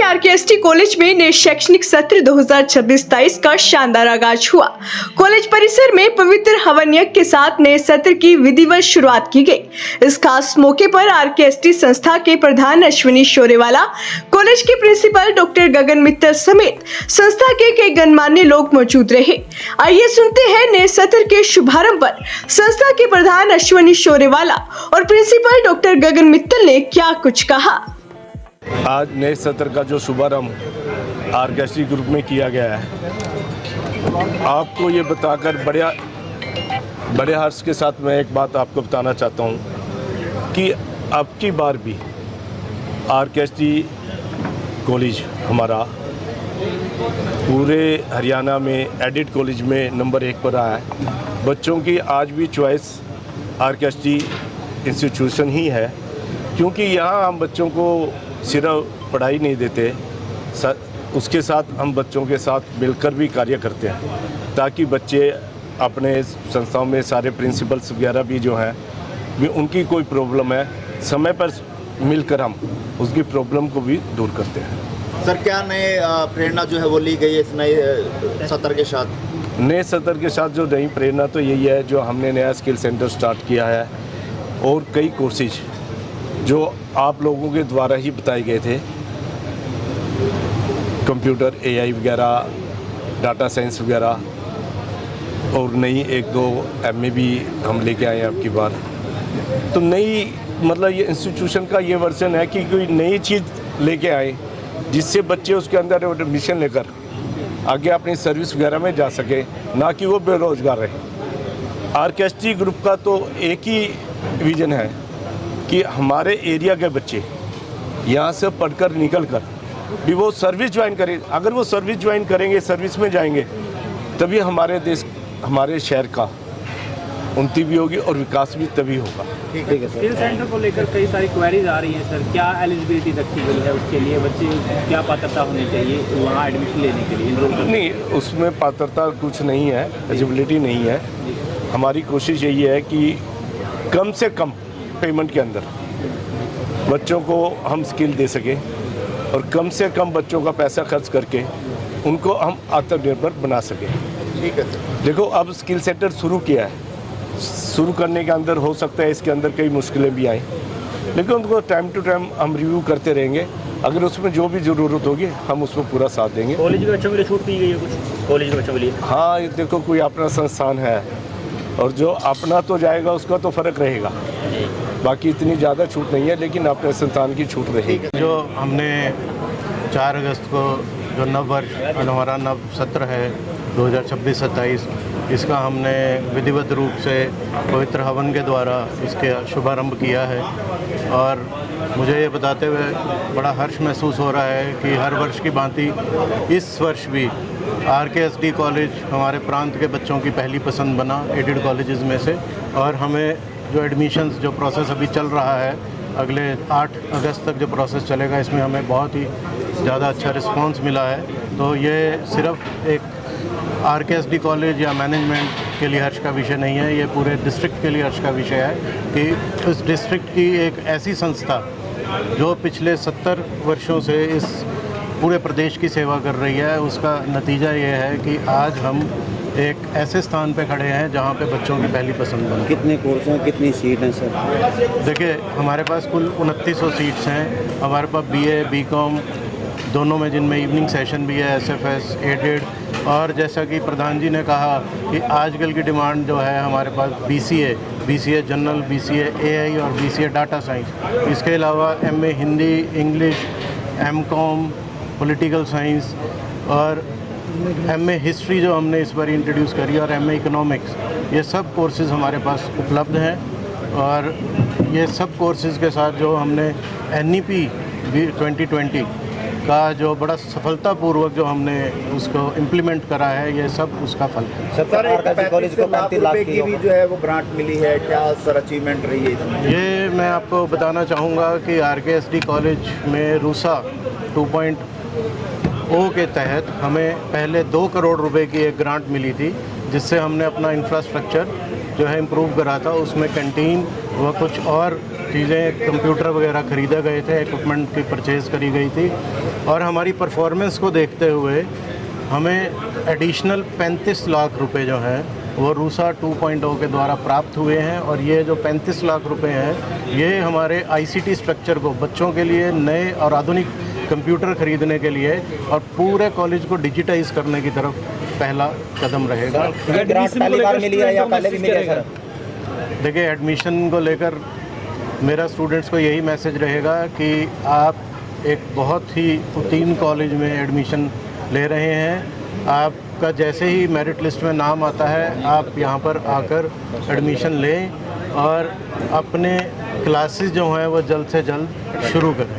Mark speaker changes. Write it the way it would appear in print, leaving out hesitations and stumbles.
Speaker 1: आरकेएसटी college में नए शैक्षणिक सत्र 2026-27 का शानदार आगाज हुआ। कॉलेज परिसर में पवित्र हवन यज्ञ के साथ नए सत्र की विधिवत शुरुआत की गई। इस खास मौके पर आरकेएसटी संस्था के प्रधान अश्विनी शोरेवाला, कॉलेज के प्रिंसिपल डॉक्टर गगन मित्तल समेत संस्था के कई गणमान्य लोग मौजूद रहे। आइए सुनते हैं नए सत्र के शुभारंभ पर संस्था के प्रधान अश्विनी शोरेवाला और प्रिंसिपल डॉक्टर गगन मित्तल ने क्या कुछ कहा।
Speaker 2: आज नए सत्र का जो शुभारंभ आरकेएसटी ग्रुप में किया गया है, आपको ये बताकर बड़े हर्ष के साथ मैं एक बात आपको बताना चाहता हूँ कि अब की बार भी आरकेएसटी कॉलेज हमारा पूरे हरियाणा में एडिट कॉलेज में नंबर 1 पर आया है। बच्चों की आज भी चॉइस आरकेएसटी इंस्टीट्यूशन ही है, क्योंकि यहाँ हम बच्चों को सिर्फ पढ़ाई नहीं देते, उसके साथ हम बच्चों के साथ मिलकर भी कार्य करते हैं ताकि बच्चे अपने संस्थाओं में सारे प्रिंसिपल्स वगैरह भी जो हैं भी उनकी कोई प्रॉब्लम है समय पर मिलकर हम उसकी प्रॉब्लम को भी दूर करते हैं।
Speaker 3: सर, क्या नए प्रेरणा जो है वो ली गई है इस नए सत्र के साथ?
Speaker 2: नए सत्र के साथ जो नई प्रेरणा तो यही है जो हमने नया स्किल सेंटर स्टार्ट किया है और कई कोर्सेज जो आप लोगों के द्वारा ही बताए गए थे, कंप्यूटर, एआई वगैरह, डाटा साइंस वगैरह, और नई 1-2 एमए भी हम लेके आए हैं आपकी बार। तो नई मतलब ये इंस्टीट्यूशन का ये वर्जन है कि कोई नई चीज़ लेके आए जिससे बच्चे उसके अंदर एडमिशन लेकर आगे अपनी सर्विस वगैरह में जा सके, ना कि वो बेरोजगार रहे। आरकेएसटी ग्रुप का तो एक ही विज़न है कि हमारे एरिया के बच्चे यहाँ से पढ़कर निकल कर भी वो सर्विस ज्वाइन करें। अगर वो सर्विस ज्वाइन करेंगे, सर्विस में जाएंगे, तभी हमारे देश, हमारे शहर का उन्नति भी होगी और विकास भी तभी होगा।
Speaker 3: ठीक है सर।
Speaker 4: स्किल सेंटर को लेकर कई सारी क्वेरीज आ रही हैं सर, क्या एलिजिबिलिटी रखी गई है उसके लिए, बच्चे क्या पात्रता होनी चाहिए वहाँ एडमिशन लेने के लिए?
Speaker 2: नहीं, उसमें पात्रता कुछ नहीं है, एलिजिबिलिटी नहीं है। हमारी कोशिश यही है कि कम से कम पेमेंट के अंदर बच्चों को हम स्किल दे सकें और कम से कम बच्चों का पैसा खर्च करके उनको हम आत्मनिर्भर बना सकें।
Speaker 3: ठीक है सर।
Speaker 2: देखो, अब स्किल सेंटर शुरू किया है, शुरू करने के अंदर हो सकता है इसके अंदर कई मुश्किलें भी आएँ, लेकिन उनको टाइम टू टाइम हम रिव्यू करते रहेंगे। अगर उसमें जो भी ज़रूरत होगी हम उसमें पूरा साथ देंगे।
Speaker 4: कॉलेज के बच्चों के लिए छूट दी गई है कुछ? कॉलेज के बच्चों के लिए
Speaker 2: हाँ, ये देखो, कोई अपना संस्थान है और जो अपना तो जाएगा उसका तो फ़र्क रहेगा, बाकी इतनी ज़्यादा छूट नहीं है, लेकिन अपने संस्थान की छूट रहेगी।
Speaker 5: जो हमने 4 अगस्त को जो नव वर्ष हमारा नव सत्र है 2026-27, इसका हमने विधिवत रूप से पवित्र हवन के द्वारा इसके शुभारंभ किया है। और मुझे ये बताते हुए बड़ा हर्ष महसूस हो रहा है कि हर वर्ष की भांति इस वर्ष भी आरकेएसटी कॉलेज हमारे प्रांत के बच्चों की पहली पसंद बना एडेड कॉलेजेस में से। और हमें जो एडमिशन्स जो प्रोसेस अभी चल रहा है, अगले 8 अगस्त तक जो प्रोसेस चलेगा, इसमें हमें बहुत ही ज़्यादा अच्छा रिस्पांस मिला है। तो ये सिर्फ एक आरकेएसटी कॉलेज या मैनेजमेंट के लिए हर्ष का विषय नहीं है, ये पूरे डिस्ट्रिक्ट के लिए हर्ष का विषय है कि इस डिस्ट्रिक्ट की एक ऐसी संस्था जो पिछले 70 वर्षों से इस पूरे प्रदेश की सेवा कर रही है, उसका नतीजा ये है कि आज हम एक ऐसे स्थान पे खड़े हैं जहाँ पे बच्चों की पहली पसंद बने।
Speaker 3: कितने कोर्स हैं, कितनी सीट हैं सर?
Speaker 5: देखिए, हमारे पास कुल 2900 सीट्स हैं। हमारे पास बीए, बीकॉम दोनों में, जिनमें इवनिंग सेशन भी है, एसएफएस, एडेड, और जैसा कि प्रधान जी ने कहा कि आजकल की डिमांड जो है हमारे पास बीसीए जनरल, बीसीए एआई और बीसीए डाटा साइंस। इसके अलावा MA Hindi, English, MCom, political science और एमए हिस्ट्री जो हमने इस बार इंट्रोड्यूस करी, और एमए इकोनॉमिक्स, ये सब कोर्सेज़ हमारे पास उपलब्ध हैं। और ये सब कोर्सेज़ के साथ जो हमने एनईपी 2020 का जो बड़ा सफलतापूर्वक जो हमने उसको इम्प्लीमेंट करा है, ये सब उसका फल है।
Speaker 3: सर, आरकेएसटी कॉलेज को 35 लाख की भी जो है वो ग्रांट मिली है, क्या सर अचीवमेंट रही है इसमें?
Speaker 5: ये मैं आपको बताना चाहूँगा कि आरकेएसटी कॉलेज में रूसा 2.0 के तहत हमें पहले 2 करोड़ रुपए की एक ग्रांट मिली थी, जिससे हमने अपना इंफ्रास्ट्रक्चर जो है इम्प्रूव करा था। उसमें कैंटीन व कुछ और चीज़ें, कंप्यूटर वगैरह खरीदे गए थे, इक्विपमेंट की परचेज़ करी गई थी, और हमारी परफॉर्मेंस को देखते हुए हमें एडिशनल 35 लाख रुपए जो हैं वो रूसा 2.0 के द्वारा प्राप्त हुए हैं। और ये जो 35 लाख रुपए हैं ये हमारे आईसीटी स्ट्रक्चर को, बच्चों के लिए नए और आधुनिक कंप्यूटर खरीदने के लिए और पूरे कॉलेज को डिजिटाइज करने की तरफ पहला कदम रहेगा।
Speaker 3: ये ग्रांट पहली बार मिली है या पहले भी मिली है सर?
Speaker 5: देखिए, एडमिशन को लेकर मेरा स्टूडेंट्स को यही मैसेज रहेगा कि आप एक बहुत ही उत्तीर्ण कॉलेज में एडमिशन ले रहे हैं। आपका जैसे ही मेरिट लिस्ट में नाम आता है आप यहाँ पर आकर एडमिशन लें और अपने क्लासेस जो हैं वो जल्द से जल्द शुरू करें।